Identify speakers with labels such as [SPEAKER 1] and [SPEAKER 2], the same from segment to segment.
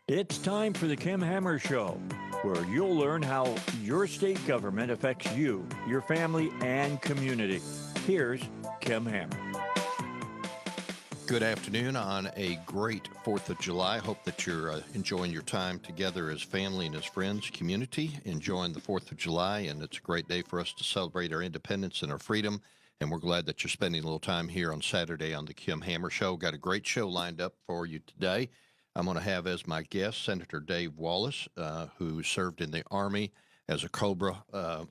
[SPEAKER 1] It's time for the Kim Hammer Show, where you'll learn how your state government affects you, your family, and community. Here's Kim Hammer.
[SPEAKER 2] Good afternoon on a great 4th of July. Hope that you're enjoying your time together as family and as friends, community, enjoying the 4th of July. And it's a great day for us to celebrate our independence and our freedom. And we're glad that you're spending a little time here on Saturday on the Kim Hammer Show. Got a great show lined up for you today. I'm going to have as my guest Senator Dave Wallace, who served in the Army as a Cobra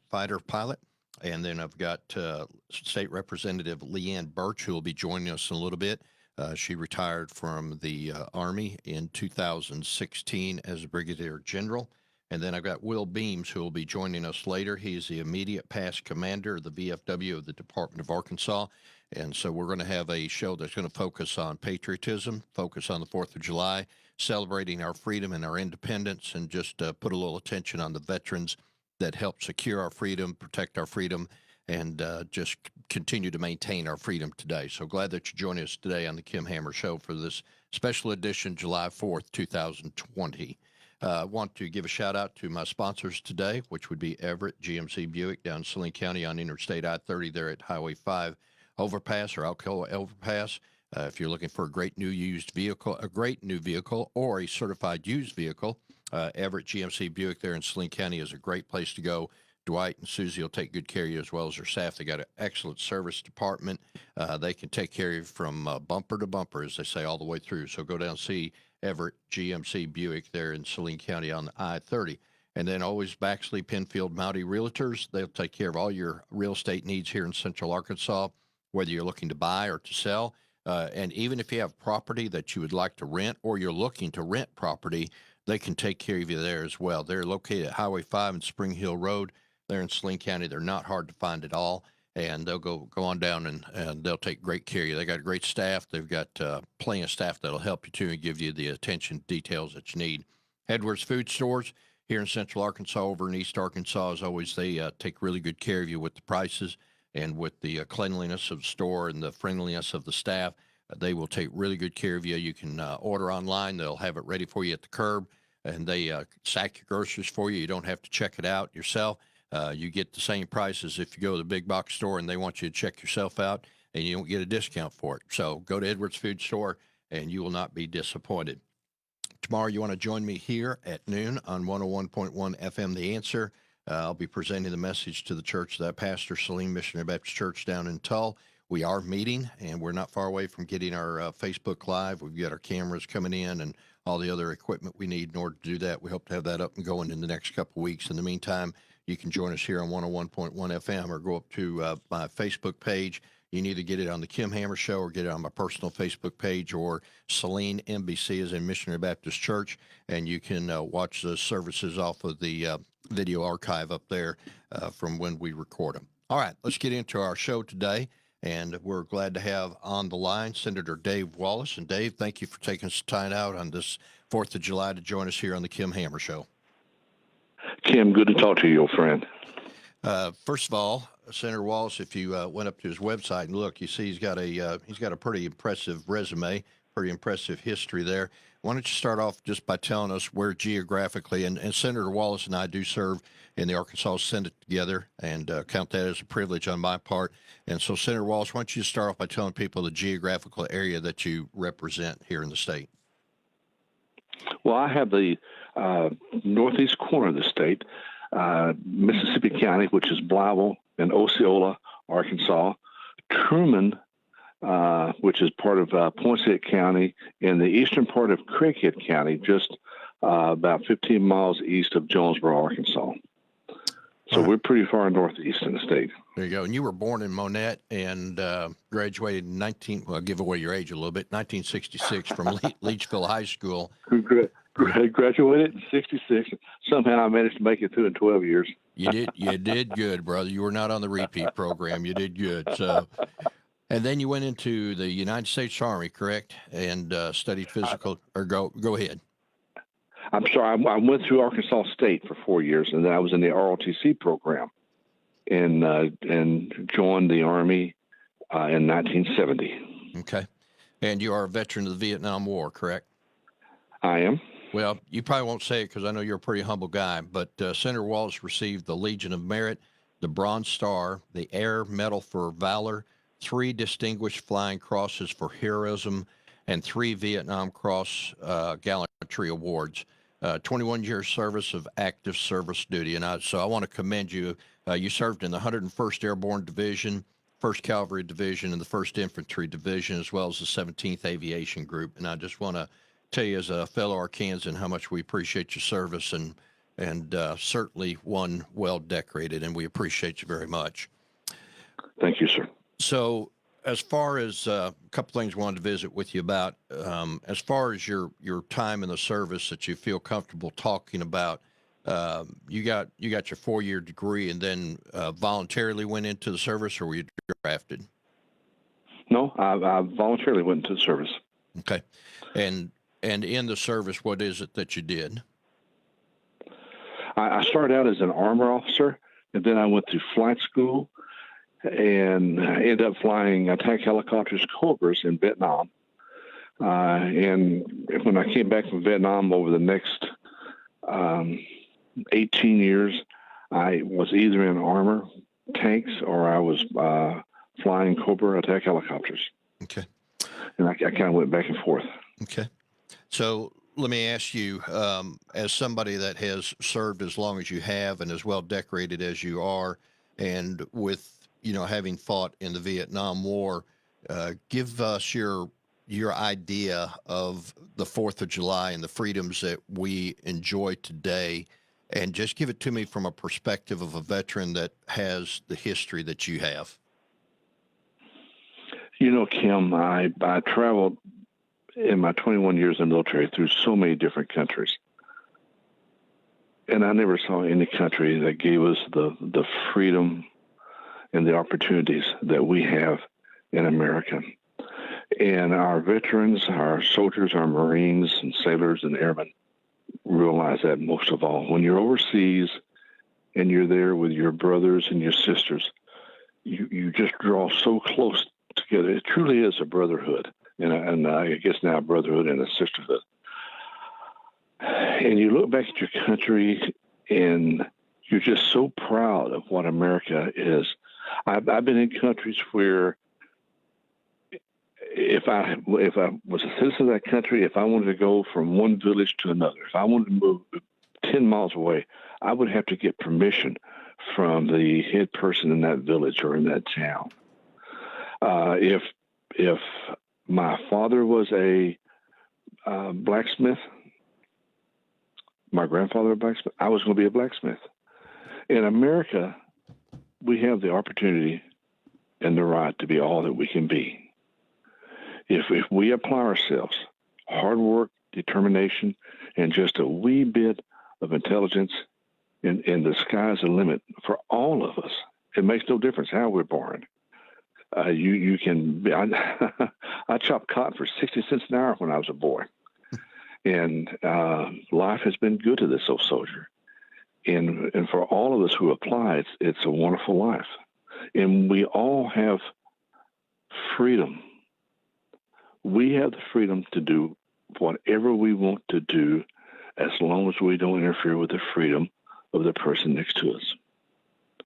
[SPEAKER 2] fighter pilot. And then I've got State Representative LeAnne Burch, who will be joining us in a little bit. She retired from the Army in 2016 as a Brigadier General. And then I've got Will Beams, who will be joining us later. He's the immediate past commander of the VFW of the Department of Arkansas. And so we're going to have a show that's going to focus on patriotism, focus on the 4th of July, celebrating our freedom and our independence, and just put a little attention on the veterans that help secure our freedom, protect our freedom, and just continue to maintain our freedom today. So glad that you joined us today on the Kim Hammer Show for this special edition, July 4th, 2020. Want to give a shout out to my sponsors today, which would be Everett GMC Buick down in Saline County on Interstate I-30 there at Highway 5 overpass or Alcoa overpass. If you're looking for a great new vehicle or a certified used vehicle, Everett GMC Buick there in Saline County is a great place to go. Dwight and Susie will take good care of you as well as their staff. They got an excellent service department. They can take care of you from bumper to bumper, as they say, all the way through. So go down and see Everett GMC Buick there in Saline County on the I-30. And then always Baxley, Penfield, Mountie Realtors. They'll take care of all your real estate needs here in Central Arkansas, whether you're looking to buy or to sell. And even if you have property that you would like to rent or you're looking to rent property, they can take care of you there as well. They're located at Highway 5 and Spring Hill Road. They're in Saline County. They're not hard to find at all. And they'll go on down and they'll take great care of you. They got a great staff. They've got plenty of staff that'll help you too and give you the attention details that you need. Edwards Food Stores here in Central Arkansas, over in East Arkansas, as always, they take really good care of you with the prices and with the cleanliness of the store and the friendliness of the staff. They will take really good care of you. You can order online. They'll have it ready for you at the curb, and they sack your groceries for you. You don't have to check it out yourself. You get the same price as if you go to the big box store and they want you to check yourself out, and you don't get a discount for it. So go to Edwards Food Store, and you will not be disappointed. Tomorrow, you want to join me here at noon on 101.1 FM The Answer. I'll be presenting the message to the church that Pastor Saline Missionary Baptist Church down in Tull. We are meeting, and we're not far away from getting our Facebook Live. We've got our cameras coming in and all the other equipment we need in order to do that. We hope to have that up and going in the next couple of weeks. In the meantime, you can join us here on 101.1 FM or go up to my Facebook page. You can either get it on the Kim Hammer Show or get it on my personal Facebook page, or Saline MBC is in Missionary Baptist Church, and you can watch the services off of the video archive up there from when we record them. All right, let's get into our show today, and we're glad to have on the line Senator Dave Wallace. And Dave, thank you for taking some time out on this 4th of July to join us here on the Kim Hammer Show.
[SPEAKER 3] Kim, good to talk to you, old friend.
[SPEAKER 2] First of all, Senator Wallace, if you went up to his website and look, you see he's got a pretty impressive resume, pretty impressive history there. Why don't you start off just by telling us where geographically, and Senator Wallace and I do serve in the Arkansas Senate together, and count that as a privilege on my part. And so, Senator Wallace, why don't you start off by telling people the geographical area that you represent here in the state?
[SPEAKER 3] Well, I have the northeast corner of the state, Mississippi County, which is Blytheville and Osceola, Arkansas, Truman, which is part of Poinsett County, and the eastern part of Craighead County, just about 15 miles east of Jonesboro, Arkansas. So we're pretty far northeast in the state.
[SPEAKER 2] There you go. And you were born in Monette and graduated in I'll give away your age a little bit, 1966 from Leachville High School.
[SPEAKER 3] Graduated in 66. Somehow I managed to make it through in 12 years.
[SPEAKER 2] You did good, brother. You were not on the repeat program. You did good. So, and then you went into the United States Army, correct? And studied physical, or go ahead.
[SPEAKER 3] I'm sorry, I went through Arkansas State for 4 years, and then I was in the ROTC program and joined the Army in 1970.
[SPEAKER 2] Okay. And you are a veteran of the Vietnam War, correct?
[SPEAKER 3] I am.
[SPEAKER 2] Well, you probably won't say it because I know you're a pretty humble guy, but Senator Wallace received the Legion of Merit, the Bronze Star, the Air Medal for Valor, 3 Distinguished Flying Crosses for Heroism, and 3 Vietnam Cross Gallantry Awards. 21 years service of active service duty. And so I want to commend you. You served in the 101st Airborne Division, 1st Cavalry Division, and the 1st Infantry Division, as well as the 17th Aviation Group. And I just want to tell you, as a fellow Arkansan, how much we appreciate your service, and certainly one well decorated, and we appreciate you very much.
[SPEAKER 3] Thank you, sir.
[SPEAKER 2] So, as far as a couple things I wanted to visit with you about, as far as your time in the service that you feel comfortable talking about, you got your 4-year degree and then voluntarily went into the service, or were you drafted?
[SPEAKER 3] No, I voluntarily went into the service.
[SPEAKER 2] Okay, and in the service, what is it that you did?
[SPEAKER 3] I started out as an armor officer, and then I went to flight school, and I ended up flying attack helicopters, Cobras, in Vietnam. And when I came back from Vietnam over the next 18 years, I was either in armor tanks or I was flying Cobra attack helicopters.
[SPEAKER 2] Okay.
[SPEAKER 3] And I kind of went back and forth.
[SPEAKER 2] Okay. So let me ask you, as somebody that has served as long as you have and as well decorated as you are, and with having fought in the Vietnam War, give us your idea of the 4th of July and the freedoms that we enjoy today, and just give it to me from a perspective of a veteran that has the history that you have.
[SPEAKER 3] Kim, I traveled in my 21 years in the military through so many different countries. And I never saw any country that gave us the freedom and the opportunities that we have in America. And our veterans, our soldiers, our Marines and sailors and airmen realize that most of all. When you're overseas and you're there with your brothers and your sisters, you just draw so close together. It truly is a brotherhood. And I guess now brotherhood and a sisterhood. And you look back at your country and you're just so proud of what America is. I've been in countries where if I was a citizen of that country, if I wanted to go from one village to another, if I wanted to move 10 miles away, I would have to get permission from the head person in that village or in that town. If my father was a blacksmith, my grandfather a blacksmith, I was going to be a blacksmith. In America, we have the opportunity and the right to be all that we can be. If we apply ourselves, hard work, determination, and just a wee bit of intelligence, and the sky's the limit for all of us. It makes no difference how we're born. You can be, I chopped cotton for 60 cents an hour when I was a boy. And life has been good to this old soldier. And for all of us who apply, it's a wonderful life. And we all have freedom. We have the freedom to do whatever we want to do as long as we don't interfere with the freedom of the person next to us.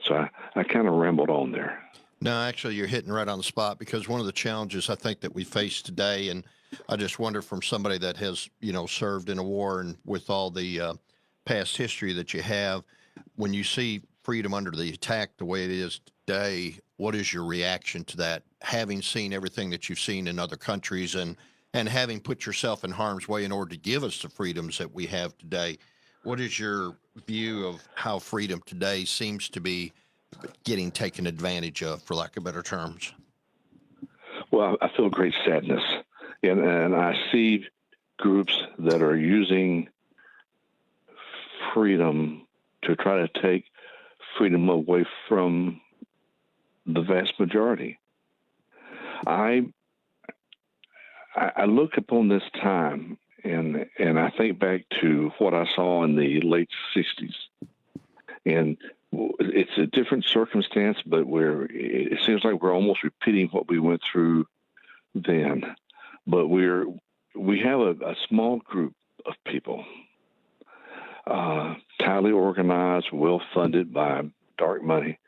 [SPEAKER 3] So I kind of rambled on there.
[SPEAKER 2] No, actually, you're hitting right on the spot, because one of the challenges I think that we face today, and I just wonder from somebody that has, served in a war and with all the past history that you have, when you see freedom under the attack the way it is today, what is your reaction to that? Having seen everything that you've seen in other countries and having put yourself in harm's way in order to give us the freedoms that we have today, what is your view of how freedom today seems to be getting taken advantage of, for lack of better terms?
[SPEAKER 3] Well, I feel great sadness. And I see groups that are using freedom to try to take freedom away from the vast majority. I look upon this time and I think back to what I saw in the late 60s. And it's a different circumstance, but it seems like we're almost repeating what we went through then. But we have a small group of people, tightly organized, well funded by dark money,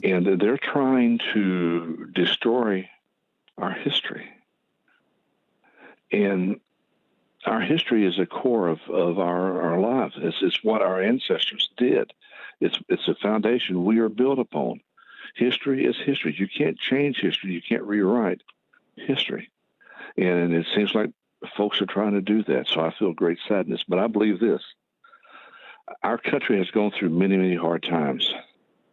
[SPEAKER 3] and they're trying to destroy our history. And our history is the core of our lives. It's what our ancestors did. It's a foundation we are built upon. History is history. You can't change history. You can't rewrite history. And it seems like folks are trying to do that. So I feel great sadness. But I believe this. Our country has gone through many, many hard times.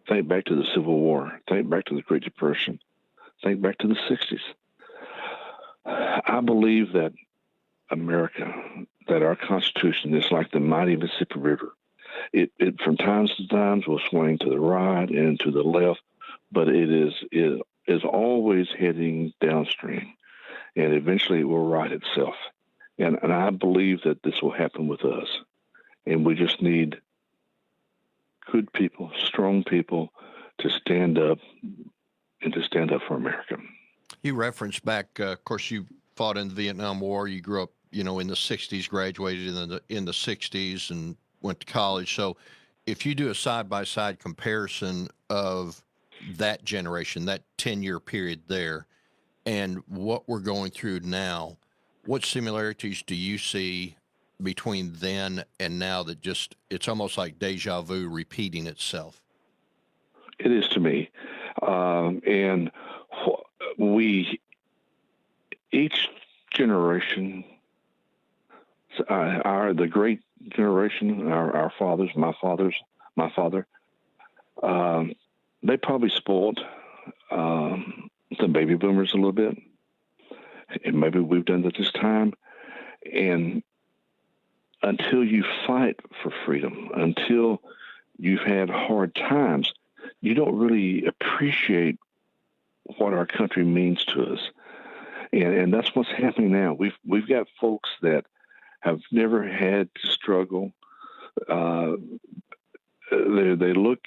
[SPEAKER 3] Think back to the Civil War. Think back to the Great Depression. Think back to the 60s. I believe that America, that our Constitution is like the mighty Mississippi River. It from times to times will swing to the right and to the left, but it is always heading downstream, and eventually it will right itself. And I believe that this will happen with us, and we just need good people, strong people to stand up and to stand up for America.
[SPEAKER 2] You referenced back, of course, you fought in the Vietnam War. You grew up, in the 60s, graduated in the 60s and went to college. So if you do a side-by-side comparison of that generation, that 10-year period there, and what we're going through now, what similarities do you see between then and now that it's almost like deja vu repeating itself?
[SPEAKER 3] It is to me. And each generation, the great generation, our fathers, my father, they probably spoiled the baby boomers a little bit. And maybe we've done that this time. And until you fight for freedom, until you've had hard times, you don't really appreciate what our country means to us. And that's what's happening now. We've got folks that have never had to struggle. They look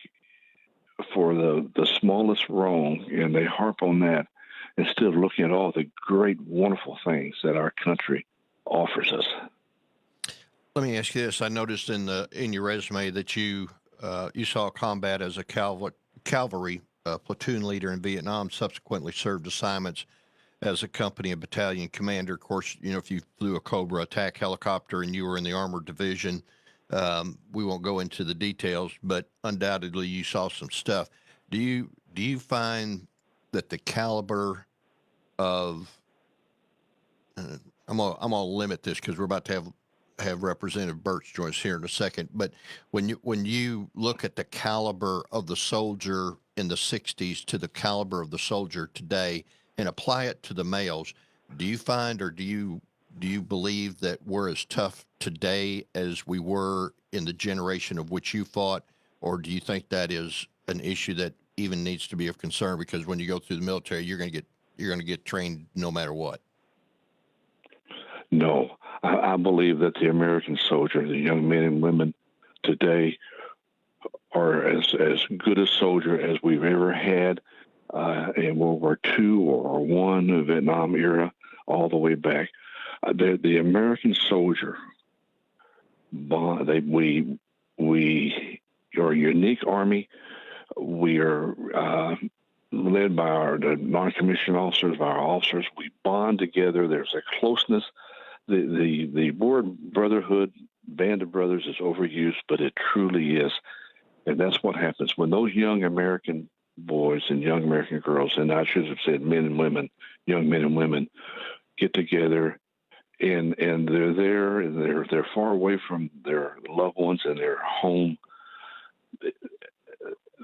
[SPEAKER 3] for the smallest wrong, and they harp on that instead of looking at all the great, wonderful things that our country offers us.
[SPEAKER 2] Let me ask you this. I noticed in your resume that you saw combat as a cavalry platoon leader in Vietnam, subsequently served assignments as a company and battalion commander. Of course, if you flew a Cobra attack helicopter and you were in the armored division, we won't go into the details, but undoubtedly you saw some stuff. Do you find that the caliber of I'm gonna limit this because we're about to have Representative Burch join us here in a second. But when you look at the caliber of the soldier in the 60s to the caliber of the soldier today and apply it to the males, do you find, or do you believe that we're as tough today as we were in the generation of which you fought, or do you think that is an issue that even needs to be of concern? Because when you go through the military, you're going to get trained no matter what.
[SPEAKER 3] No, I believe that the American soldier, the young men and women today, are as good a soldier as we've ever had in World War II or I, the Vietnam era, all the way back. The American soldier, we are a unique army. We are led by the non-commissioned officers, by our officers. We bond together. There's a closeness. The word brotherhood, band of brothers, is overused, but it truly is. And that's what happens when those young American boys and young American girls, and I should have said men and women, young men and women, get together, and they're there, and they're far away from their loved ones and their home.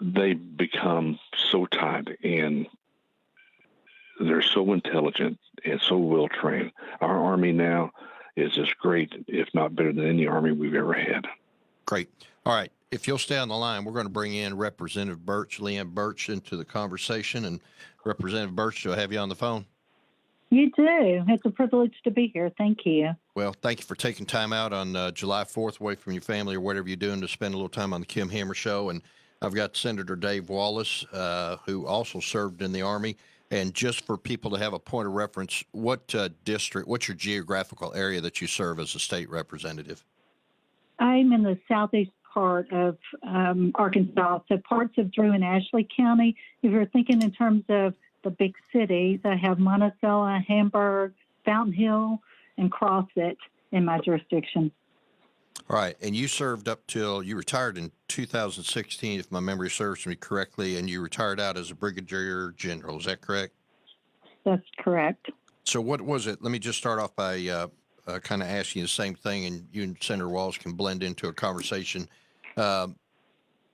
[SPEAKER 3] They become so tight, and they're so intelligent and so well trained. Our Army now is as great, if not better, than any Army we've ever had.
[SPEAKER 2] Great. All right. If you'll stay on the line, we're going to bring in Representative Burch, LeAnne Burch, into the conversation. And Representative Burch, do I have you on the phone?
[SPEAKER 4] You do. It's a privilege to be here. Thank you.
[SPEAKER 2] Well, thank you for taking time out on July 4th away from your family or whatever you're doing to spend a little time on the Kim Hammer Show. And I've got Senator Dave Wallace, who also served in the Army. And just for people to have a point of reference, what district, what's your geographical area that you serve as a state representative?
[SPEAKER 4] I'm in the southeast part of Arkansas, so parts of Drew and Ashley County. If you're thinking in terms of the big cities, I have Monticello, Hamburg, Fountain Hill, and Crossett in my jurisdiction.
[SPEAKER 2] All right. And you served up till you retired in 2016, if my memory serves me correctly, and you retired out as a Brigadier General. Is that correct?
[SPEAKER 4] That's correct.
[SPEAKER 2] So what was it? Let me just start off by kind of asking you the same thing, and you and Senator Wallace can blend into a conversation.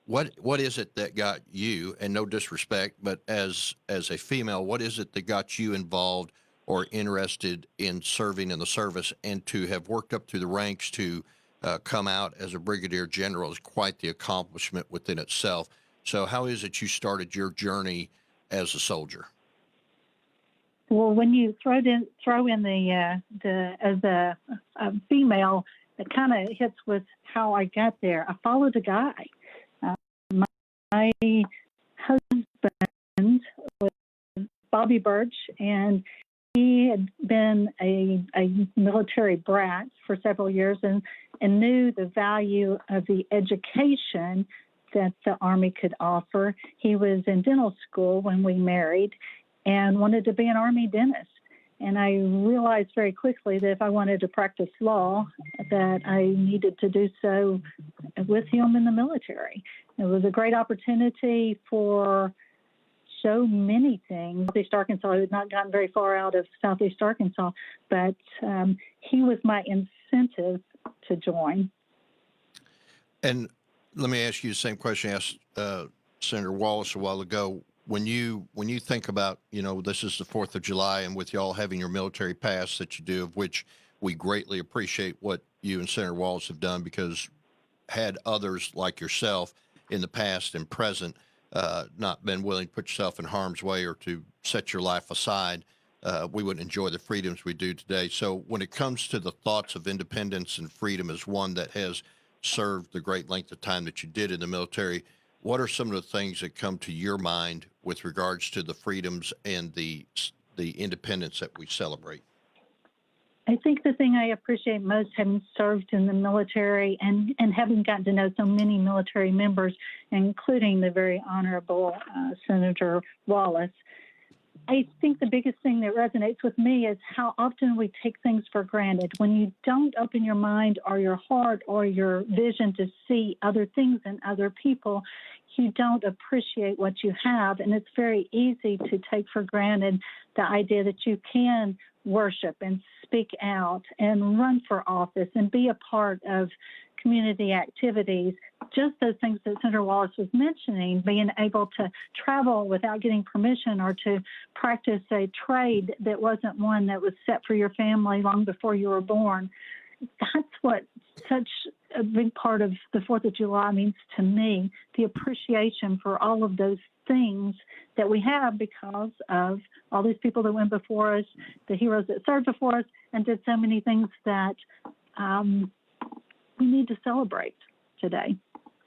[SPEAKER 2] What is it that got you, and no disrespect, but as a female, what is it that got you involved or interested in serving in the service, and to have worked up through the ranks to come out as a Brigadier General is quite the accomplishment within itself. So how is it you started your journey as a soldier?
[SPEAKER 4] Well, when you throw in the as a female, it kind of hits with how I got there. I followed a guy. My husband was Bobby Burch, and he had been a military brat for several years and knew the value of the education that the Army could offer. He was in dental school when we married and wanted to be an Army dentist. And I realized very quickly that if I wanted to practice law, that I needed to do so with him in the military. It was a great opportunity for so many things. Southeast Arkansas, I had not gotten very far out of Southeast Arkansas, but he was my incentive to join.
[SPEAKER 2] And let me ask you the same question I asked Senator Wallace a while ago. When you think about, this is the 4th of July, and with y'all having your military pass that you do, of which we greatly appreciate what you and Senator Wallace have done, because had others like yourself in the past and present not been willing to put yourself in harm's way or to set your life aside, we wouldn't enjoy the freedoms we do today. So when it comes to the thoughts of independence and freedom as one that has served the great length of time that you did in the military, what are some of the things that come to your mind with regards to the freedoms and the independence that we celebrate?
[SPEAKER 4] I think the thing I appreciate most, having served in the military and having gotten to know so many military members, including the very honorable Senator Wallace, I think the biggest thing that resonates with me is how often we take things for granted. When you don't open your mind or your heart or your vision to see other things in other people, you don't appreciate what you have. And it's very easy to take for granted the idea that you can worship and speak out and run for office and be a part of community activities. Just those things that Senator Wallace was mentioning, being able to travel without getting permission or to practice a trade that wasn't one that was set for your family long before you were born. That's what such a big part of the 4th of July means to me, the appreciation for all of those things that we have because of all these people that went before us, the heroes that served before us, and did so many things that we need to celebrate today.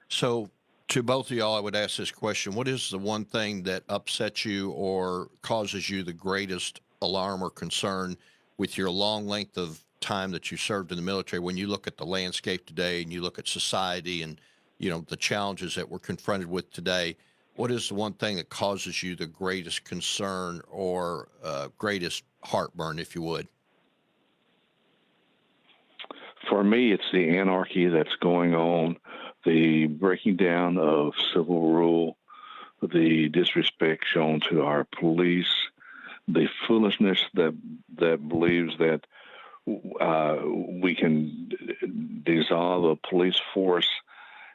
[SPEAKER 2] So to both of y'all, I would ask this question. What is the one thing that upsets you or causes you the greatest alarm or concern with your long length of time that you served in the military, when you look at the landscape today and you look at society and, the challenges that we're confronted with today? What is the one thing that causes you the greatest concern or greatest heartburn, if you would?
[SPEAKER 3] For me, it's the anarchy that's going on, the breaking down of civil rule, the disrespect shown to our police, the foolishness that believes that we can dissolve a police force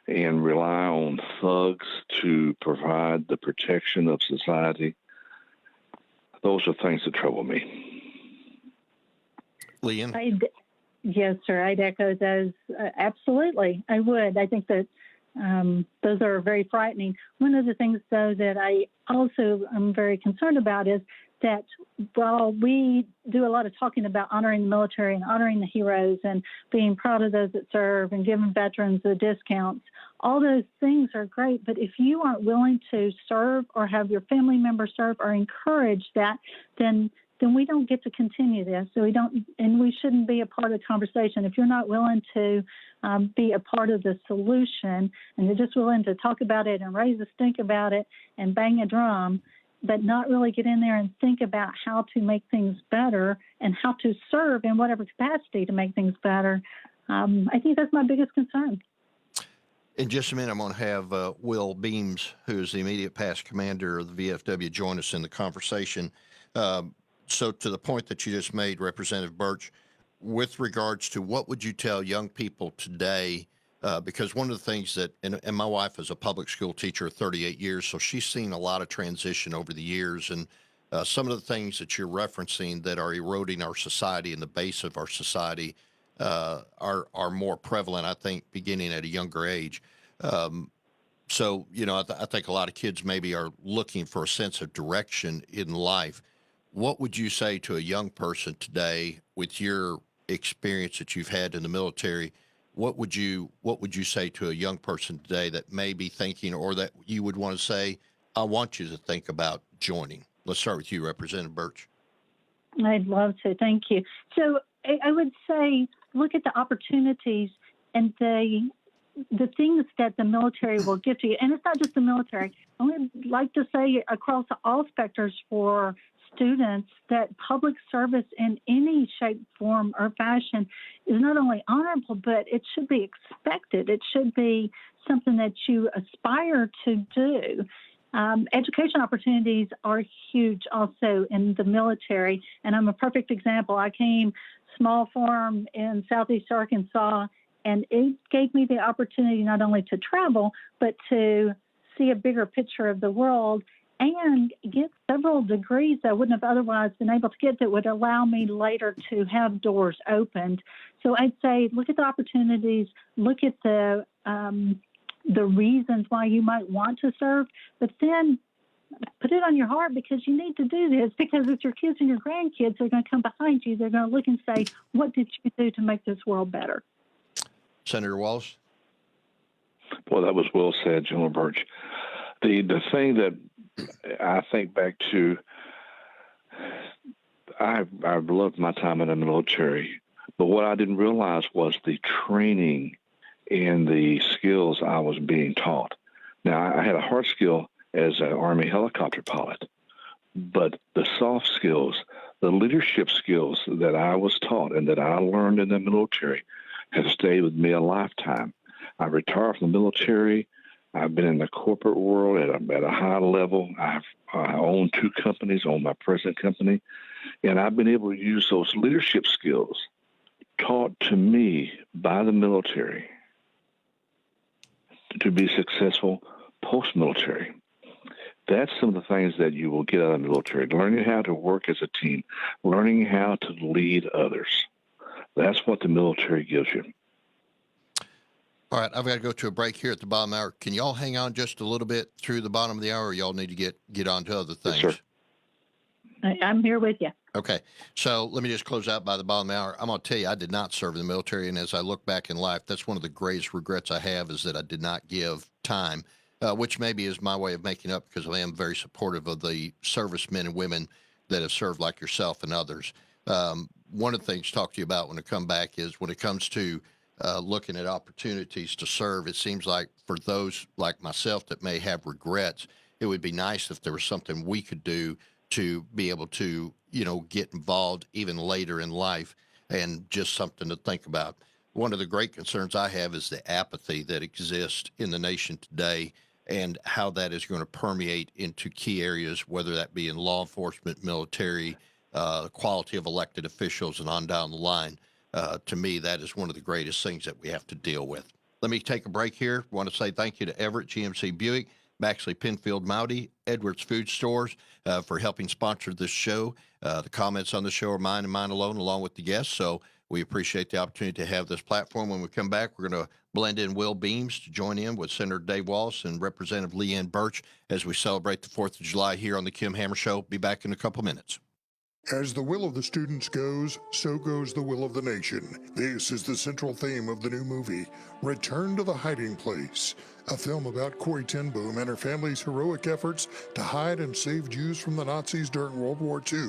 [SPEAKER 3] and rely on thugs to provide the protection of society. Those are things that trouble me.
[SPEAKER 2] LeAnne?
[SPEAKER 4] Yes, sir. I'd echo those. Absolutely, I would. I think that those are very frightening. One of the things, though, that I also am very concerned about is that while we do a lot of talking about honoring the military and honoring the heroes and being proud of those that serve and giving veterans the discounts, all those things are great. But if you aren't willing to serve or have your family members serve or encourage that, then we don't get to continue this. So we shouldn't be a part of the conversation. If you're not willing to be a part of the solution and you're just willing to talk about it and raise a stink about it and bang a drum, but not really get in there and think about how to make things better and how to serve in whatever capacity to make things better, I think that's my biggest concern.
[SPEAKER 2] In just a minute, I'm going to have Will Beams, who's the immediate past commander of the VFW, join us in the conversation. So to the point that you just made, Representative Burch, with regards to what would you tell young people today, because one of the things that, and my wife is a public school teacher of 38 years, so she's seen a lot of transition over the years, and some of the things that you're referencing that are eroding our society and the base of our society are more prevalent, I think, beginning at a younger age. So, I think a lot of kids maybe are looking for a sense of direction in life. What would you say to a young person today with your experience that you've had in the military? What would you say to a young person today that may be thinking, or that you would want to say, I want you to think about joining? Let's start with you, Representative Burch.
[SPEAKER 4] I'd love to. Thank you. So I would say, look at the opportunities and the things that the military will give to you. And it's not just the military. I would like to say across all specters for students that public service in any shape, form, or fashion is not only honorable, but it should be expected. It should be something that you aspire to do. Education opportunities are huge also in the military, and I'm a perfect example. I came small farm in southeast Arkansas, and it gave me the opportunity not only to travel, but to see a bigger picture of the world and get several degrees I wouldn't have otherwise been able to get that would allow me later to have doors opened. So I'd say look at the opportunities, look at the reasons why you might want to serve, but then put it on your heart because you need to do this, because it's your kids and your grandkids that are going to come behind you. They're going to look and say, what did you do to make this world better?
[SPEAKER 2] Senator Wallace?
[SPEAKER 3] Well, that was well said, General Burch. The thing that I think back to, I've loved my time in the military, but what I didn't realize was the training and the skills I was being taught. Now, I had a hard skill as an Army helicopter pilot, but the soft skills, the leadership skills that I was taught and that I learned in the military have stayed with me a lifetime. I retired from the military. I've been in the corporate world at a high level. I own 2 companies, own my present company, and I've been able to use those leadership skills taught to me by the military to be successful post-military. That's some of the things that you will get out of the military, learning how to work as a team, learning how to lead others. That's what the military gives you.
[SPEAKER 2] All right, I've got to go to a break here at the bottom of the hour. Can y'all hang on just a little bit through the bottom of the hour, or y'all need to get on to other things?
[SPEAKER 3] Yes, sir.
[SPEAKER 4] I'm here with you.
[SPEAKER 2] Okay, so let me just close out by the bottom of the hour. I'm going to tell you, I did not serve in the military, and as I look back in life, that's one of the greatest regrets I have, is that I did not give time, which maybe is my way of making up, because I am very supportive of the servicemen and women that have served like yourself and others. One of the things to talk to you about when I come back is when it comes to looking at opportunities to serve, it seems like for those like myself that may have regrets, it would be nice if there was something we could do to be able to, get involved even later in life, and just something to think about. One of the great concerns I have is the apathy that exists in the nation today, and how that is going to permeate into key areas, whether that be in law enforcement, military, quality of elected officials, and on down the line. To me, that is one of the greatest things that we have to deal with. Let me take a break here. I want to say thank you to Everett GMC Buick, Baxley, Penfield, Mouty, Edwards Food Stores for helping sponsor this show. The comments on the show are mine and mine alone, along with the guests. So we appreciate the opportunity to have this platform. When we come back, we're going to blend in Will Beams to join in with Senator Dave Wallace and Representative LeAnne Burch as we celebrate the 4th of July here on the Kim Hammer Show. Be back in a couple minutes.
[SPEAKER 5] As the will of the students goes, so goes the will of the nation. This is the central theme of the new movie, Return to the Hiding Place, a film about Corrie ten Boom and her family's heroic efforts to hide and save Jews from the Nazis during World War II,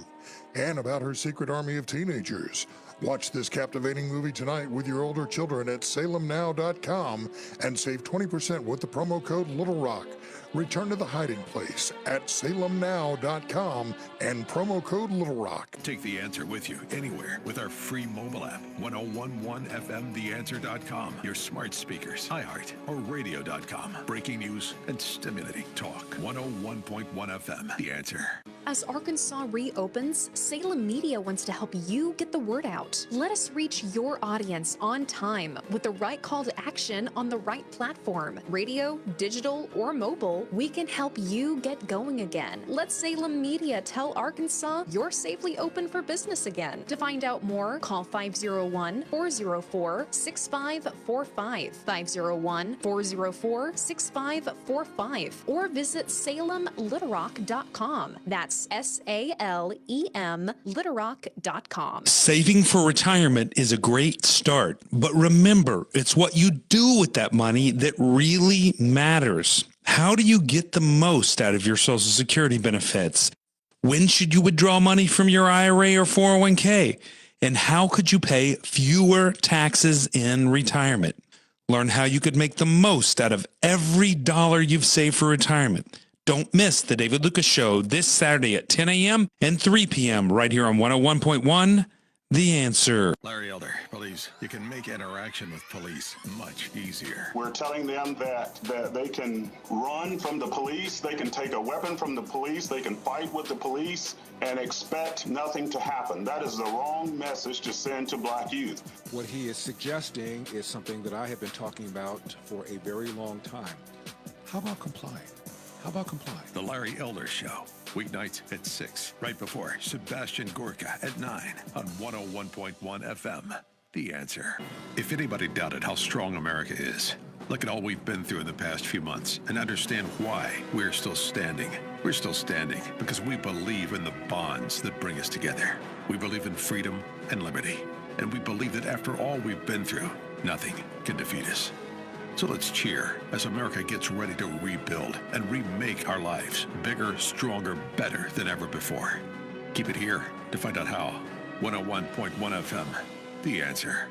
[SPEAKER 5] and about her secret army of teenagers. Watch this captivating movie tonight with your older children at salemnow.com and save 20% with the promo code Little Rock. Return to the Hiding Place at salemnow.com and promo code Little Rock.
[SPEAKER 6] Take The Answer with you anywhere with our free mobile app, 1011fmtheanswer.com, your smart speakers, iHeart, or radio.com. Breaking news and stimulating talk. 101.1 FM, The Answer.
[SPEAKER 7] As Arkansas reopens, Salem Media wants to help you get the word out. Let us reach your audience on time with the right call to action on the right platform. Radio, digital, or mobile, we can help you get going again. Let Salem Media tell Arkansas you're safely open for business again. To find out more, call 501-404-6545, 501-404-6545, or visit salemlittlerock.com. That's SALEM littlerock.com.
[SPEAKER 8] Saving for retirement is a great start, but remember, it's what you do with that money that really matters. How do you get the most out of your Social Security benefits? When should you withdraw money from your IRA or 401k? And how could you pay fewer taxes in retirement? Learn how you could make the most out of every dollar you've saved for retirement. Don't miss the David Lucas Show this Saturday at 10 a.m. and 3 p.m. right here on 101.1 The Answer.
[SPEAKER 6] Larry Elder, police. You can make interaction with police much easier.
[SPEAKER 9] We're telling them that they can run from the police, they can take a weapon from the police, they can fight with the police and expect nothing to happen. That is the wrong message to send to black youth.
[SPEAKER 10] What he is suggesting is something that I have been talking about for a very long time. How about complying? How about complying?
[SPEAKER 6] The Larry Elder Show, weeknights at 6, right before Sebastian Gorka at 9 on 101.1 FM. The Answer. If anybody doubted how strong America is, look at all we've been through in the past few months and understand why we're still standing. We're still standing because we believe in the bonds that bring us together. We believe in freedom and liberty. And we believe that after all we've been through, nothing can defeat us. So let's cheer as America gets ready to rebuild and remake our lives bigger, stronger, better than ever before. Keep it here to find out how. 101.1 FM, The Answer.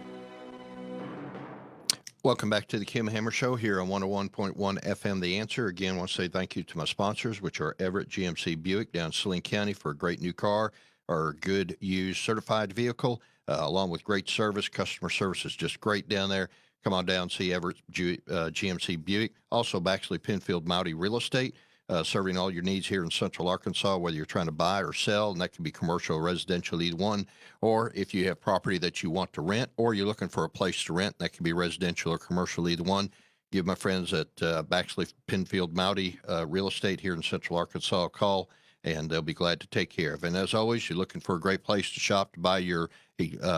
[SPEAKER 2] Welcome back to the Kim Hammer Show here on 101.1 FM, The Answer. Again, I want to say thank you to my sponsors, which are Everett GMC Buick down in Saline County for a great new car or good used certified vehicle, along with great service. Customer service is just great down there. Come on down and see Everett GMC Buick. Also, Baxley, Penfield, Mouty Real Estate, serving all your needs here in Central Arkansas, whether you're trying to buy or sell, and that can be commercial or residential, either one. Or if you have property that you want to rent, or you're looking for a place to rent, that can be residential or commercial, either one. Give my friends at Baxley, Penfield, Mouty Real Estate here in Central Arkansas a call, and they'll be glad to take care of. And as always, you're looking for a great place to shop to buy your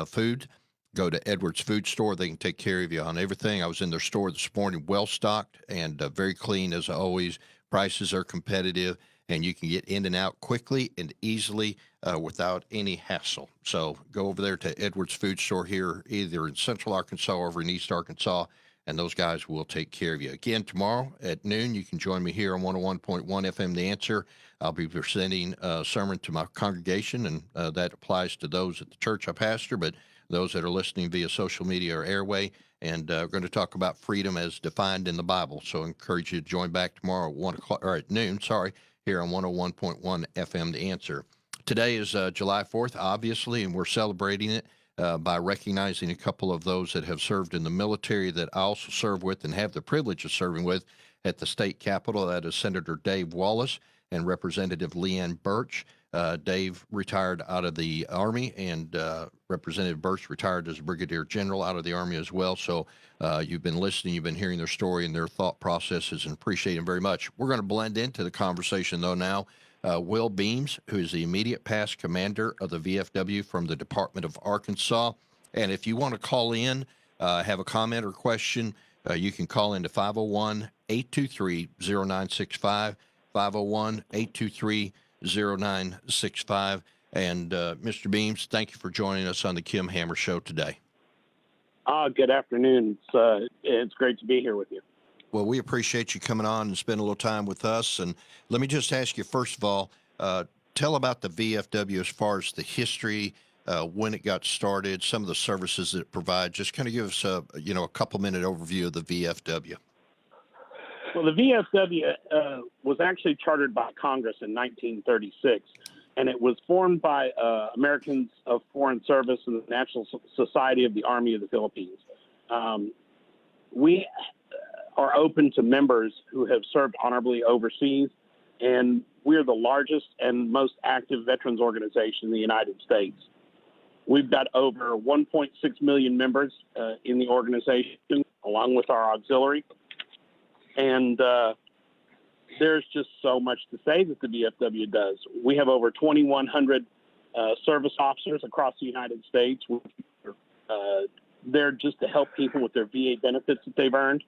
[SPEAKER 2] food, go to Edwards Food Store. They can take care of you on everything. I was in their store this morning, well-stocked and very clean as always. Prices are competitive, and you can get in and out quickly and easily without any hassle. So go over there to Edwards Food Store here, either in Central Arkansas or over in East Arkansas, and those guys will take care of you. Again, tomorrow at noon, you can join me here on 101.1 FM, The Answer. I'll be presenting a sermon to my congregation, and that applies to those at the church I pastor, but those that are listening via social media or airway, and we're going to talk about freedom as defined in the Bible. So I encourage you to join back tomorrow at 1 o'clock, or at noon, here on 101.1 FM, The Answer. Today is July 4th, obviously, and we're celebrating it by recognizing a couple of those that have served in the military that I also serve with and have the privilege of serving with at the state capitol. That is Senator Dave Wallace and Representative LeAnne Burch. Dave retired out of the Army, and Representative Burch retired as Brigadier General out of the Army as well. So you've been listening, you've been hearing their story and their thought processes, and appreciate them very much. We're going to blend into the conversation, though, now. Will Beams, who is the immediate past commander of the VFW from the Department of Arkansas. And if you want to call in, have a comment or question, you can call into 501-823-0965, 501-823-0965. And Mr. Beams, thank you for joining us on the Kim Hammer Show today.
[SPEAKER 11] Good afternoon. It's great to be here with you.
[SPEAKER 2] Well, we appreciate you coming on and spending a little time with us. And let me just ask you, first of all, tell about the VFW as far as the history, when it got started, some of the services that it provides. Just kind of give us a couple-minute overview of the VFW.
[SPEAKER 11] Well, the VFW was actually chartered by Congress in 1936, and it was formed by Americans of Foreign Service and the National Society of the Army of the Philippines. We are open to members who have served honorably overseas, and we're the largest and most active veterans organization in the United States. We've got over 1.6 million members in the organization, along with our auxiliary. And there's just so much to say that the VFW does. We have over 2,100 service officers across the United States. They're just to help people with their VA benefits that they've earned.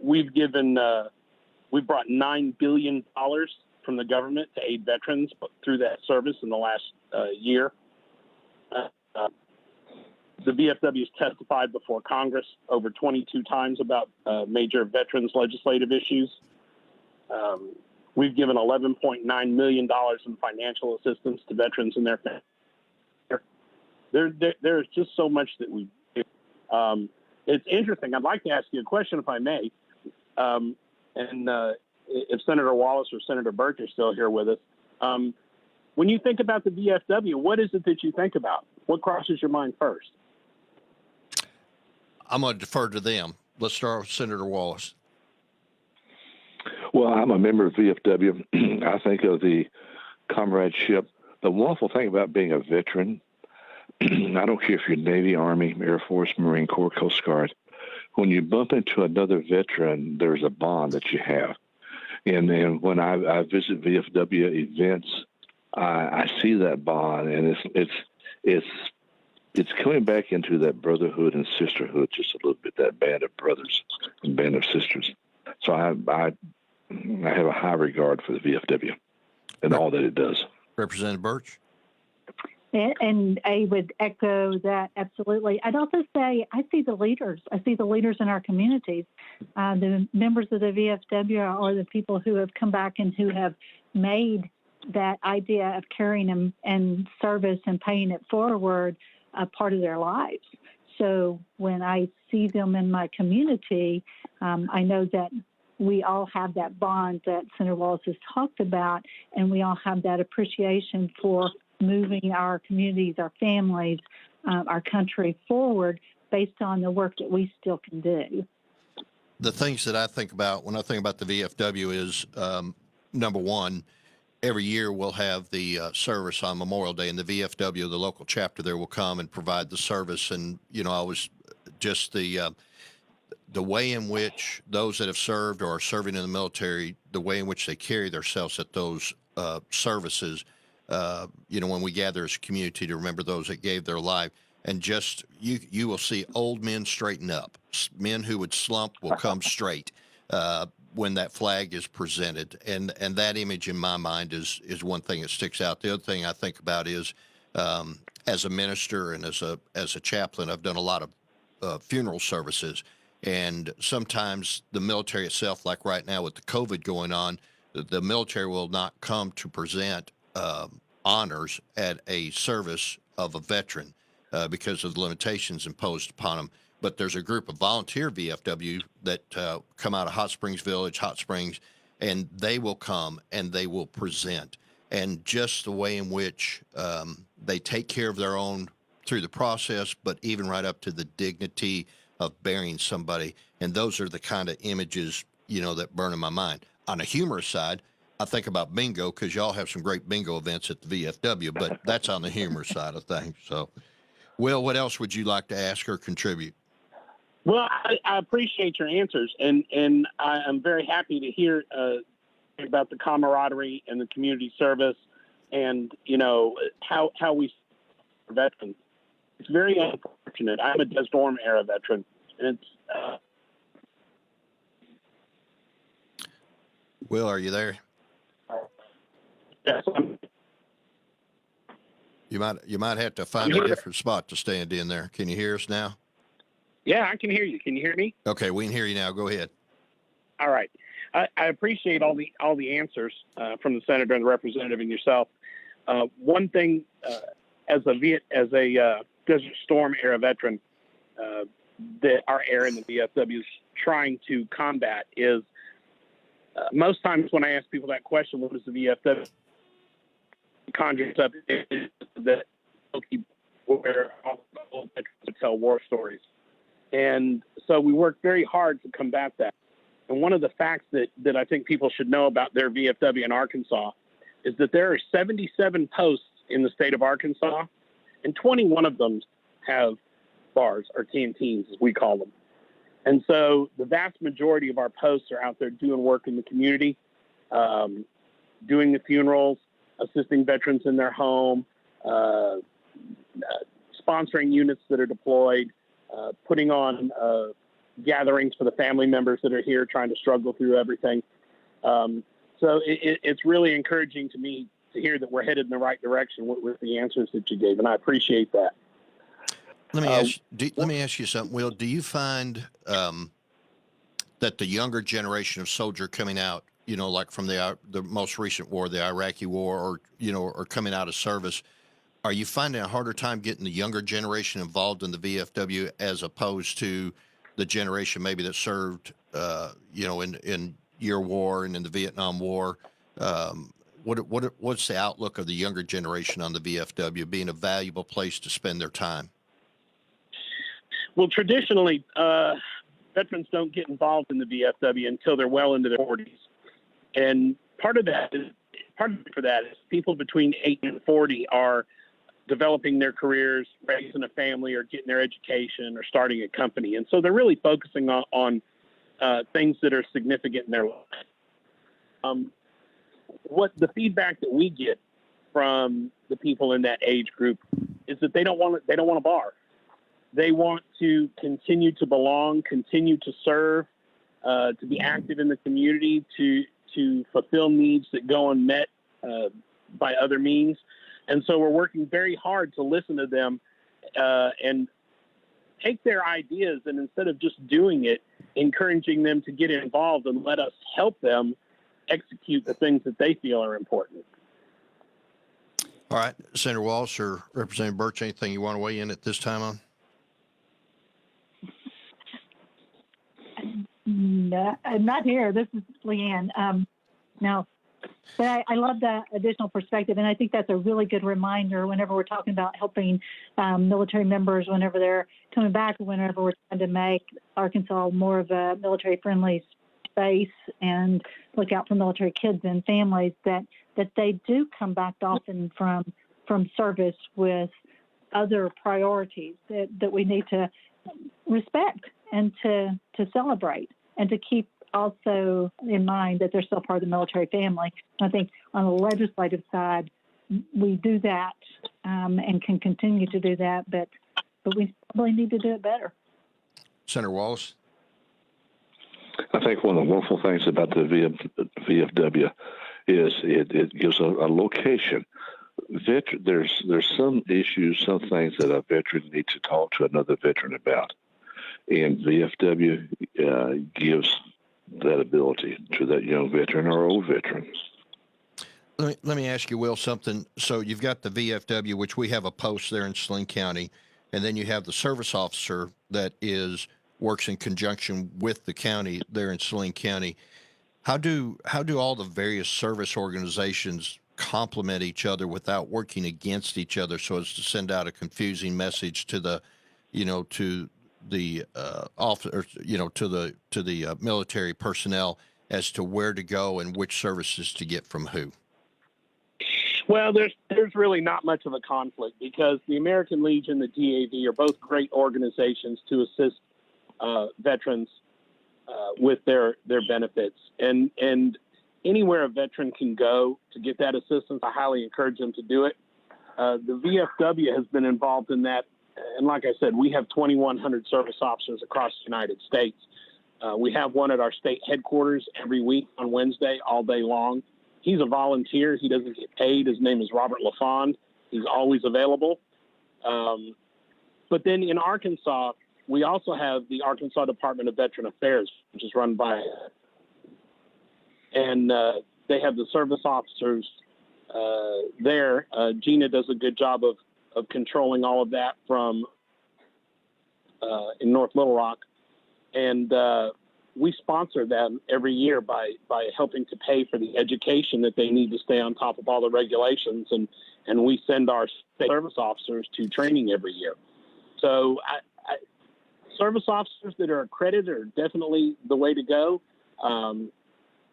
[SPEAKER 11] We've brought $9 billion from the government to aid veterans through that service in the last year. The VFW has testified before Congress over 22 times about major veterans legislative issues. We've given $11.9 million in financial assistance to veterans and their families. There's just so much that we do. It's interesting. I'd like to ask you a question, if I may. If Senator Wallace or Senator Burch are still here with us. When you think about the VFW, what is it that you think about? What crosses your mind first?
[SPEAKER 2] I'm going to defer to them. Let's start with Senator Wallace.
[SPEAKER 3] Well, I'm a member of VFW. I think of the comradeship. The wonderful thing about being a veteran, I don't care if you're Navy, Army, Air Force, Marine Corps, Coast Guard, when you bump into another veteran, there's a bond that you have. And then when I visit VFW events, I see that bond, and it's coming back into that brotherhood and sisterhood just a little bit, that band of brothers and band of sisters. So I have a high regard for the VFW and all that it does.
[SPEAKER 2] Representative Burch?
[SPEAKER 4] And I would echo that absolutely. I'd also say I see the leaders. I see the leaders in our communities. The members of the VFW are the people who have come back and who have made that idea of carrying and service and paying it forward a part of their lives. So when I see them in my community, I know that we all have that bond that Senator Wallace has talked about, and we all have that appreciation for moving our communities, our families, our country forward based on the work that we still can do.
[SPEAKER 2] The things that I think about when I think about the VFW is, number one, every year we'll have the service on Memorial Day, and the VFW, the local chapter there, will come and provide the service. And, I was just the way in which those that have served or are serving in the military, the way in which they carry themselves at those services, when we gather as a community to remember those that gave their life. And just you will see old men straighten up. Men who would slump will come straight when that flag is presented. And that image in my mind is one thing that sticks out. The other thing I think about is as a minister and as a chaplain, I've done a lot of funeral services. And sometimes the military itself, like right now with the COVID going on, the military will not come to present honors at a service of a veteran because of the limitations imposed upon them. But there's a group of volunteer VFW that come out of Hot Springs Village, Hot Springs, and they will come and they will present. And just the way in which they take care of their own through the process, but even right up to the dignity of burying somebody. And those are the kind of images, that burn in my mind. On a humorous side, I think about bingo because y'all have some great bingo events at the VFW, but that's on the humor side of things. So, Will, what else would you like to ask or contribute?
[SPEAKER 11] Well, I appreciate your answers, and I am very happy to hear about the camaraderie and the community service, and how we veterans. It's very unfortunate. I'm a Desert Storm era veteran, and it's.
[SPEAKER 2] Will, are you there?
[SPEAKER 11] Yes.
[SPEAKER 2] You might have to find a different spot to stand in there. Can you hear us now?
[SPEAKER 11] Yeah, I can hear you. Can you hear me?
[SPEAKER 2] Okay, we can hear you now. Go ahead.
[SPEAKER 11] All right. I appreciate all the answers from the senator and the representative and yourself. One thing, as a Desert Storm era veteran, that our era in the VFW is trying to combat is most times when I ask people that question, what is the VFW? It conjures up that where all old veterans tell war stories. And so we work very hard to combat that. And one of the facts that I think people should know about their VFW in Arkansas is that there are 77 posts in the state of Arkansas, and 21 of them have bars, or canteens, as we call them. And so the vast majority of our posts are out there doing work in the community, doing the funerals, assisting veterans in their home, sponsoring units that are deployed, putting on gatherings for the family members that are here trying to struggle through everything. So it's really encouraging to me to hear that we're headed in the right direction with the answers that you gave, and I appreciate that.
[SPEAKER 2] Let me ask you something, Will. Do you find that the younger generation of soldier coming out, like from the most recent war, the Iraqi war, or coming out of service, are you finding a harder time getting the younger generation involved in the VFW as opposed to the generation maybe that served, in your war and in the Vietnam War? What's the outlook of the younger generation on the VFW being a valuable place to spend their time?
[SPEAKER 11] Well, traditionally, veterans don't get involved in the VFW until they're well into their 40s. And part of that is people between 8 and 40 are developing their careers, raising a family, or getting their education, or starting a company. And so they're really focusing on things that are significant in their life. What the feedback that we get from the people in that age group is that they don't want a bar. They want to continue to belong, continue to serve, to be active in the community, to fulfill needs that go unmet by other means. And so we're working very hard to listen to them and take their ideas, and instead of just doing it, encouraging them to get involved and let us help them execute the things that they feel are important.
[SPEAKER 2] All right, Senator Wallace or Representative Burch, anything you want to weigh in at this time on?
[SPEAKER 4] No, I'm not here. This is LeAnne. No, but I love that additional perspective, and I think that's a really good reminder whenever we're talking about helping military members, whenever they're coming back, whenever we're trying to make Arkansas more of a military-friendly space and look out for military kids and families, that they do come back often from service with other priorities that we need to respect and to celebrate, and to keep also in mind that they're still part of the military family. I think on the legislative side, we do that and can continue to do that, but we probably need to do it better.
[SPEAKER 2] Senator Wallace?
[SPEAKER 3] I think one of the wonderful things about the VFW is it gives a location. There's some issues, some things that a veteran needs to talk to another veteran about. And VFW gives that ability to that young veteran or old veteran.
[SPEAKER 2] Let me ask you, Will, something. So you've got the VFW, which we have a post there in Saline County, and then you have the service officer that works in conjunction with the county there in Saline County. How do all the various service organizations complement each other without working against each other, so as to send out a confusing message to the officer, to the military personnel, as to where to go and which services to get from who?
[SPEAKER 11] Well, there's really not much of a conflict because the American Legion, the DAV, are both great organizations to assist veterans with their benefits. And anywhere a veteran can go to get that assistance, I highly encourage them to do it. The VFW has been involved in that. And like I said, we have 2,100 service officers across the United States. We have one at our state headquarters every week on Wednesday, all day long. He's a volunteer. He doesn't get paid. His name is Robert LaFond. He's always available. But then in Arkansas, we also have the Arkansas Department of Veteran Affairs, which is run by, and they have the service officers there. Gina does a good job of controlling all of that from in North Little Rock. And we sponsor them every year by helping to pay for the education that they need to stay on top of all the regulations. And we send our service officers to training every year. So service officers that are accredited are definitely the way to go.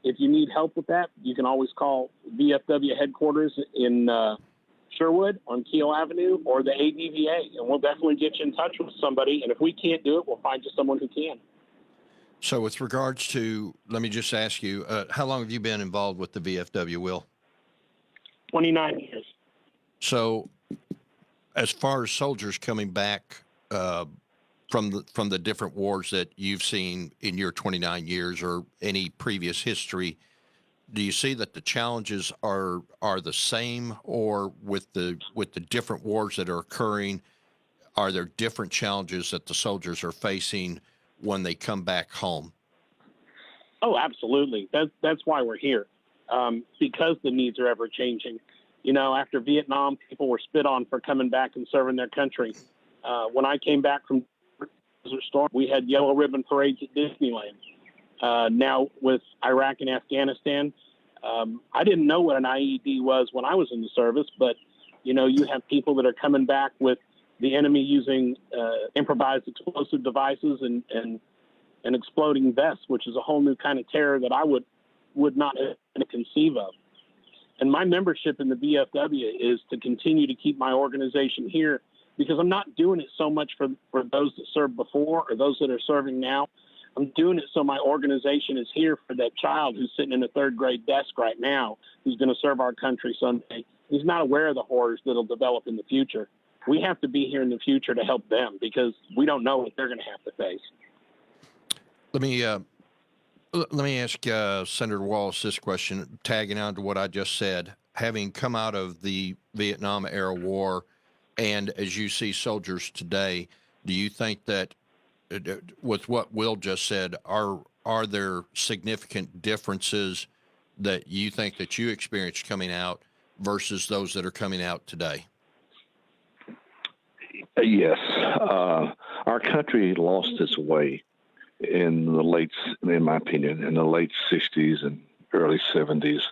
[SPEAKER 11] If you need help with that, you can always call VFW headquarters in Sherwood on Keel Avenue or the ADVA, and we'll definitely get you in touch with somebody. And if we can't do it, we'll find you someone who can.
[SPEAKER 2] So with regards to, let me just ask you, how long have you been involved with the VFW, Will?
[SPEAKER 11] 29 years.
[SPEAKER 2] So as far as soldiers coming back from the different wars that you've seen in your 29 years or any previous history, do you see that the challenges are the same, or with the different wars that are occurring, are there different challenges that the soldiers are facing when they come back home?
[SPEAKER 11] Oh, absolutely. That's why we're here, because the needs are ever changing. You know, after Vietnam, people were spit on for coming back and serving their country. When I came back from Desert Storm, we had yellow ribbon parades at Disneyland. Now with Iraq and Afghanistan, I didn't know what an IED was when I was in the service, but you know, you have people that are coming back with the enemy using improvised explosive devices and exploding vests, which is a whole new kind of terror that I would not conceive of. And my membership in the VFW is to continue to keep my organization here, because I'm not doing it so much for those that served before or those that are serving now. I'm doing it so my organization is here for that child who's sitting in a third grade desk right now, who's going to serve our country someday. He's not aware of the horrors that'll develop in the future. We have to be here in the future to help them, because we don't know what they're going to have to face.
[SPEAKER 2] Let me ask Senator Wallace this question, tagging on to what I just said. Having come out of the Vietnam era war, and as you see soldiers today, do you think that with what Will just said, are there significant differences that you think that you experienced coming out versus those that are coming out today?
[SPEAKER 3] Yes. Our country lost its way in my opinion, in the late 60s and early 70s.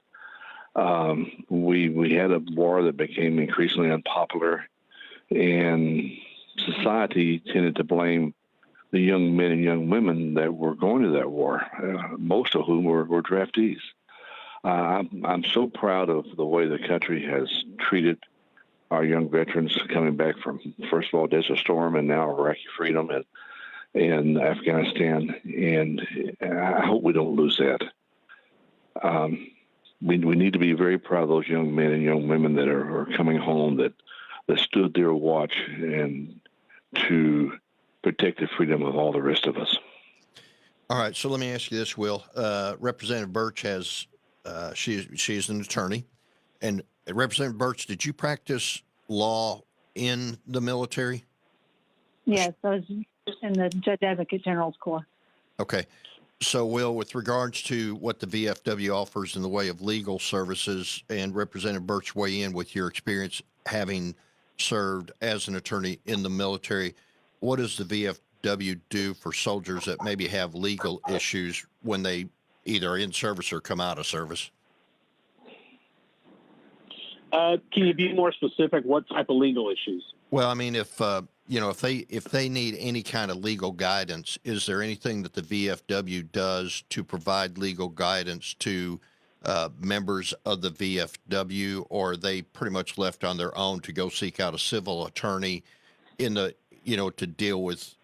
[SPEAKER 3] We had a war that became increasingly unpopular, and society tended to blame the young men and young women that were going to that war, most of whom were draftees. I'm so proud of the way the country has treated our young veterans coming back from, first of all, Desert Storm and now Iraqi freedom and Afghanistan. And I hope we don't lose that. We need to be very proud of those young men and young women that are coming home, that stood their watch and to protect the freedom of all the rest of us.
[SPEAKER 2] All right. So let me ask you this, Will. Representative Burch has, she is an attorney. And Representative Burch, did you practice law in the military?
[SPEAKER 4] Yes, I was in the Judge Advocate General's Corps.
[SPEAKER 2] Okay. So, Will, with regards to what the VFW offers in the way of legal services, and Representative Burch, weigh in with your experience having served as an attorney in the military, what does the VFW do for soldiers that maybe have legal issues when they either are in service or come out of service?
[SPEAKER 11] Can you be more specific? What type of legal issues?
[SPEAKER 2] Well, I mean, if if they need any kind of legal guidance, is there anything that the VFW does to provide legal guidance to members of the VFW, or are they pretty much left on their own to go seek out a civil attorney to deal with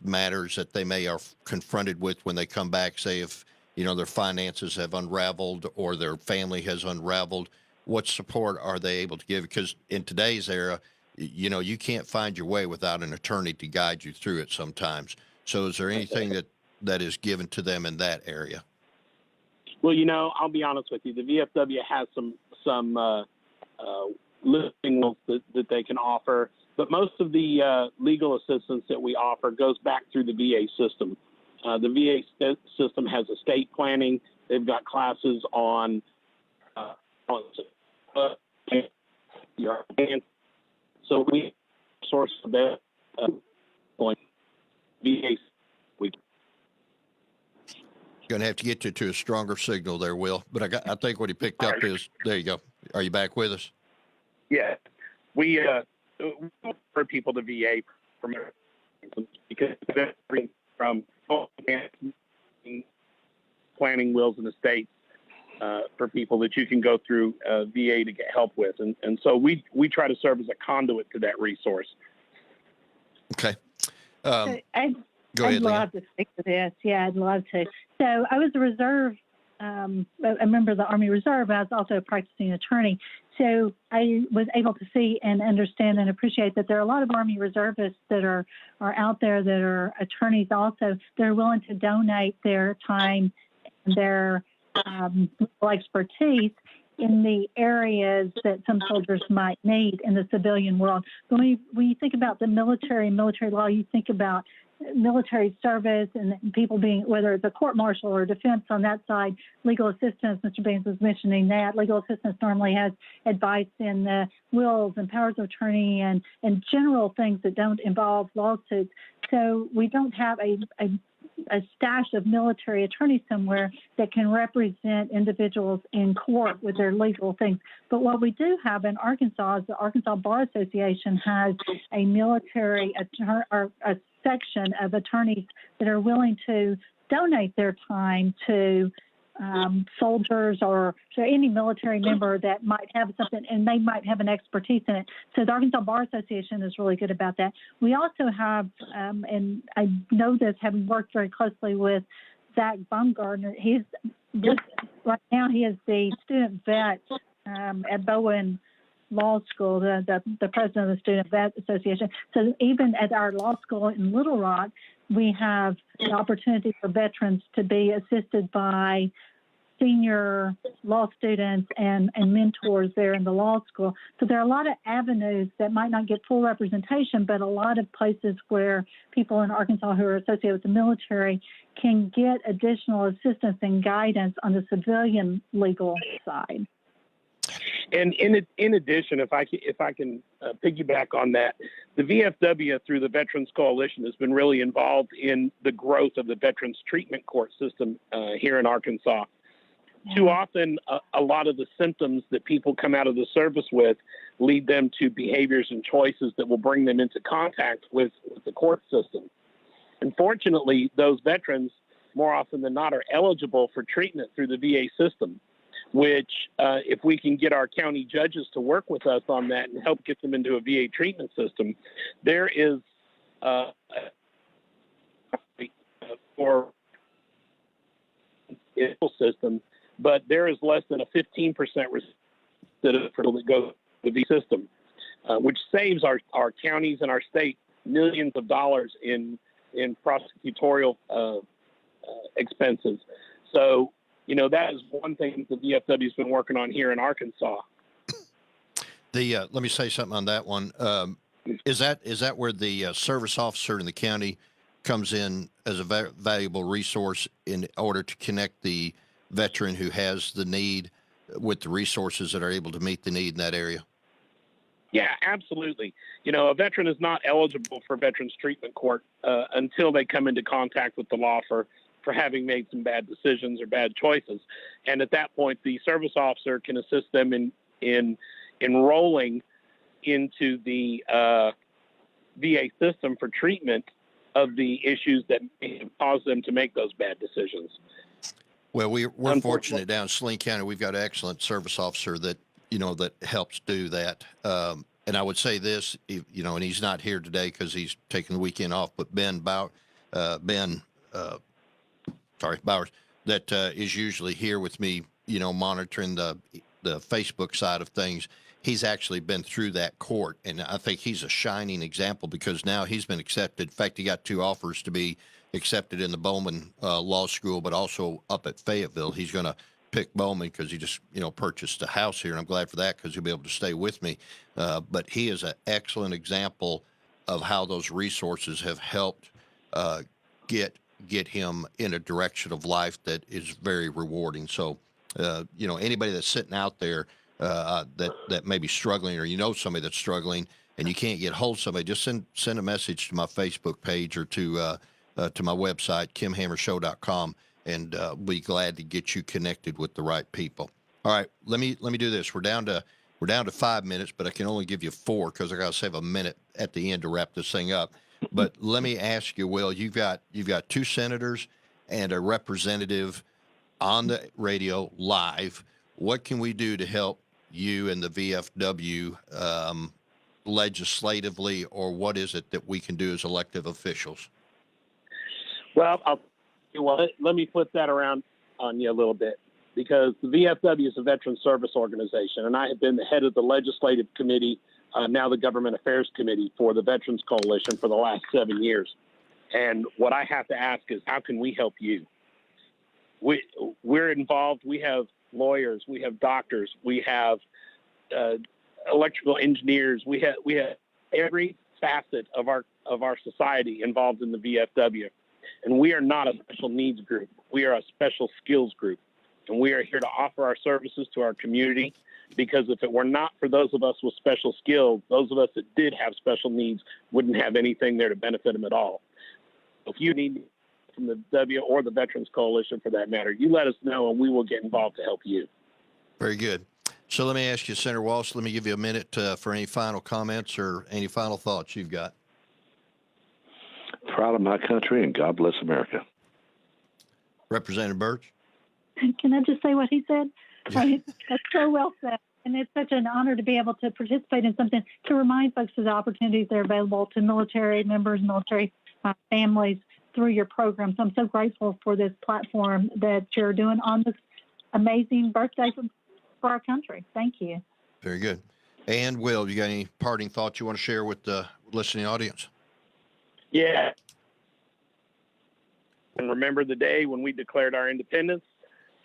[SPEAKER 2] matters that they may are confronted with when they come back, say if their finances have unraveled or their family has unraveled? What support are they able to give? Because in today's era, you can't find your way without an attorney to guide you through it sometimes. So is there anything that is given to them in that area?
[SPEAKER 11] Well, I'll be honest with you. The VFW has some listing that they can offer, but most of the legal assistance that we offer goes back through the VA system. The VA system has estate planning. They've got classes on so we source that going VA.
[SPEAKER 2] Going to have to get you to a stronger signal there, Will. But I think what he picked up is, there you go. Are you back with us?
[SPEAKER 11] Yeah, we refer people to VA because from planning wills and estates for people that you can go through VA to get help with, and so we try to serve as a conduit to that resource.
[SPEAKER 2] Okay.
[SPEAKER 4] Go ahead, I'd love to speak to this. Yeah, I'd love to. So I was a reserve, a member of the Army Reserve, but I was also a practicing attorney. So I was able to see and understand and appreciate that there are a lot of Army reservists that are out there that are attorneys also. They're willing to donate their time and their legal expertise in the areas that some soldiers might need in the civilian world. When you think about the military law, you think about military service and people being, whether it's a court martial or defense on that side, legal assistance. Mr. Baines was mentioning that legal assistance normally has advice in the wills and powers of attorney and general things that don't involve lawsuits. So we don't have a stash of military attorneys somewhere that can represent individuals in court with their legal things. But what we do have in Arkansas is the Arkansas Bar Association has a military or a section of attorneys that are willing to donate their time to soldiers or to any military member that might have something and they might have an expertise in it. So the Arkansas Bar Association is really good about that. We also have, and I know this having worked very closely with Zach Baumgartner, right now he is the student vet at Bowen Law School, the president of the Student Vet Association. So even at our law school in Little Rock, we have the opportunity for veterans to be assisted by senior law students and mentors there in the law school. So there are a lot of avenues that might not get full representation, but a lot of places where people in Arkansas who are associated with the military can get additional assistance and guidance on the civilian legal side.
[SPEAKER 11] And in addition, if I can piggyback on that, the VFW through the Veterans Coalition has been really involved in the growth of the Veterans Treatment Court system here in Arkansas. Yeah. Too often, a lot of the symptoms that people come out of the service with lead them to behaviors and choices that will bring them into contact with the court system. Unfortunately, those veterans, more often than not, are eligible for treatment through the VA system, which if we can get our county judges to work with us on that and help get them into a VA treatment system, there is for the system, but there is less than a 15% recidivist that goes to the VA system, which saves our counties and our state millions of dollars in prosecutorial expenses. So, that is one thing the VFW has been working on here in Arkansas.
[SPEAKER 2] Let me say something on that one. Is that where the service officer in the county comes in as a valuable resource in order to connect the veteran who has the need with the resources that are able to meet the need in that area?
[SPEAKER 11] Yeah, absolutely. A veteran is not eligible for Veterans Treatment Court until they come into contact with the law for having made some bad decisions or bad choices. And at that point, the service officer can assist them in enrolling into the VA system for treatment of the issues that may have caused them to make those bad decisions.
[SPEAKER 2] Well, we're fortunate down in Saline County. We've got an excellent service officer that, that helps do that. And I would say this, and he's not here today because he's taking the weekend off, but Bowers, that is usually here with me, monitoring the Facebook side of things. He's actually been through that court, and I think he's a shining example because now he's been accepted. In fact, he got 2 offers to be accepted in the Bowman Law School, but also up at Fayetteville. He's going to pick Bowman because he just, purchased a house here, and I'm glad for that because he'll be able to stay with me. But he is an excellent example of how those resources have helped get him in a direction of life that is very rewarding. So, anybody that's sitting out there that may be struggling, or somebody that's struggling and you can't get hold of somebody, just send a message to my Facebook page or to my website, kimhammershow.com, and we'll be glad to get you connected with the right people. All right, let me do this. We're down to 5 minutes, but I can only give you 4 because I got to save a minute at the end to wrap this thing up. But let me ask you, Will, you've got 2 senators and a representative on the radio live. What can we do to help you and the VFW legislatively, or what is it that we can do as elected officials?
[SPEAKER 11] Well, let me flip that around on you a little bit, because the VFW is a veteran service organization, and I have been the head of the legislative committee, now the government affairs committee for the Veterans Coalition for the last 7 years. And what I have to ask is, how can we help you? We're involved. We have lawyers, we have doctors, we have electrical engineers, we have every facet of our society involved in the VFW. And we are not a special needs group. We are a special skills group. And we are here to offer our services to our community, because if it were not for those of us with special skills, those of us that did have special needs wouldn't have anything there to benefit them at all. If you need from the W or the Veterans Coalition for that matter, you let us know and we will get involved to help you.
[SPEAKER 2] Very good. So let me ask you, Senator Wallace, let me give you a minute for any final comments or any final thoughts you've got.
[SPEAKER 3] Proud of my country, and God bless America.
[SPEAKER 2] Representative Burch?
[SPEAKER 4] Can I just say what he said? That's so well said. And it's such an honor to be able to participate in something to remind folks of the opportunities that are available to military members, military families through your program. So I'm so grateful for this platform that you're doing on this amazing birthday for our country. Thank you.
[SPEAKER 2] Very good. And Will, you got any parting thoughts you want to share with the listening audience?
[SPEAKER 11] Yeah. And remember the day when we declared our independence,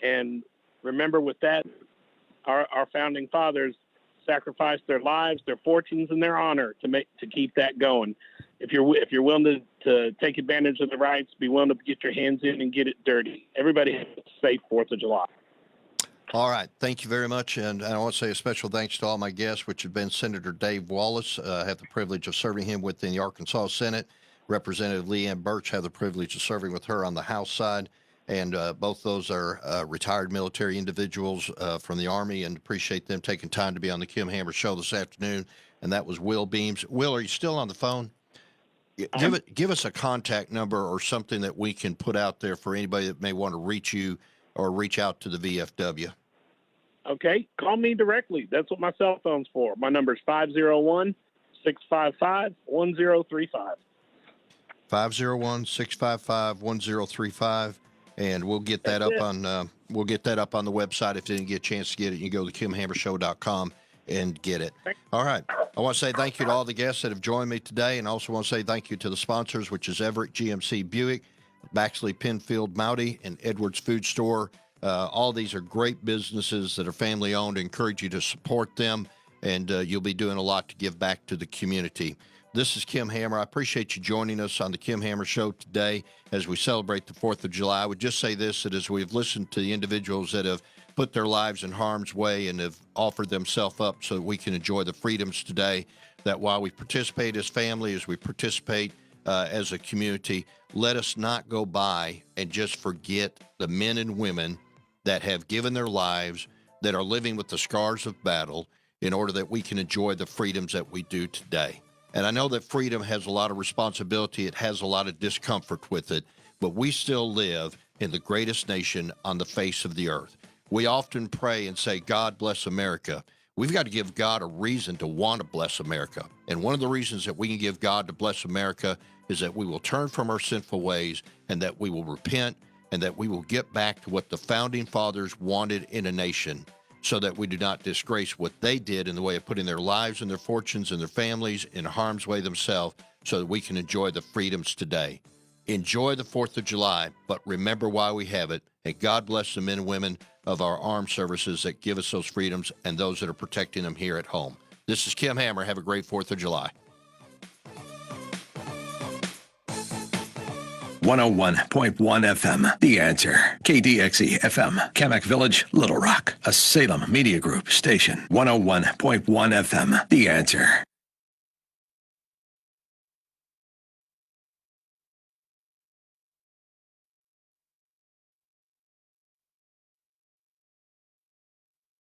[SPEAKER 11] and remember with that, our founding fathers sacrificed their lives, their fortunes, and their honor to keep that going. If you're willing to take advantage of the rights, be willing to get your hands in and get it dirty. Everybody has a safe 4th of July.
[SPEAKER 2] All right. Thank you very much. And I want to say a special thanks to all my guests, which have been Senator Dave Wallace. I have the privilege of serving him within the Arkansas Senate. Representative LeAnne Burch, have the privilege of serving with her on the House side. And both those are retired military individuals from the Army, and appreciate them taking time to be on the Kim Hammer Show this afternoon. And that was Will Beams. Will, are you still on the phone? Give us a contact number or something that we can put out there for anybody that may want to reach you or reach out to the VFW.
[SPEAKER 11] Okay. Call me directly. That's what my cell phone's for. My number is 501-655-1035.
[SPEAKER 2] 501-655-1035. And we'll get that up on the website. If you didn't get a chance to get it, you go to kimhammershow.com and get it. All right. I want to say thank you to all the guests that have joined me today, and I also want to say thank you to the sponsors, which is Everett GMC Buick, Baxley Penfield Mouty, and Edwards Food Store. All these are great businesses that are family owned. I encourage you to support them, and you'll be doing a lot to give back to the community. This is Kim Hammer. I appreciate you joining us on the Kim Hammer Show today as we celebrate the 4th of July. I would just say this, that as we've listened to the individuals that have put their lives in harm's way and have offered themselves up so that we can enjoy the freedoms today, that while we participate as family, as we participate as a community, let us not go by and just forget the men and women that have given their lives, that are living with the scars of battle, in order that we can enjoy the freedoms that we do today. And I know that freedom has a lot of responsibility. It has a lot of discomfort with it, but we still live in the greatest nation on the face of the earth. We often pray and say, God bless America. We've got to give God a reason to want to bless America. And one of the reasons that we can give God to bless America is that we will turn from our sinful ways and that we will repent and that we will get back to what the founding fathers wanted in a nation, so that we do not disgrace what they did in the way of putting their lives and their fortunes and their families in harm's way themselves, so that we can enjoy the freedoms today. Enjoy the 4th of July, but remember why we have it. And God bless the men and women of our armed services that give us those freedoms and those that are protecting them here at home. This is Kim Hammer. Have a great 4th of July.
[SPEAKER 6] 101.1 FM, The Answer. KDXE FM, Kamak Village, Little Rock. A Salem Media Group station. 101.1 FM, The Answer.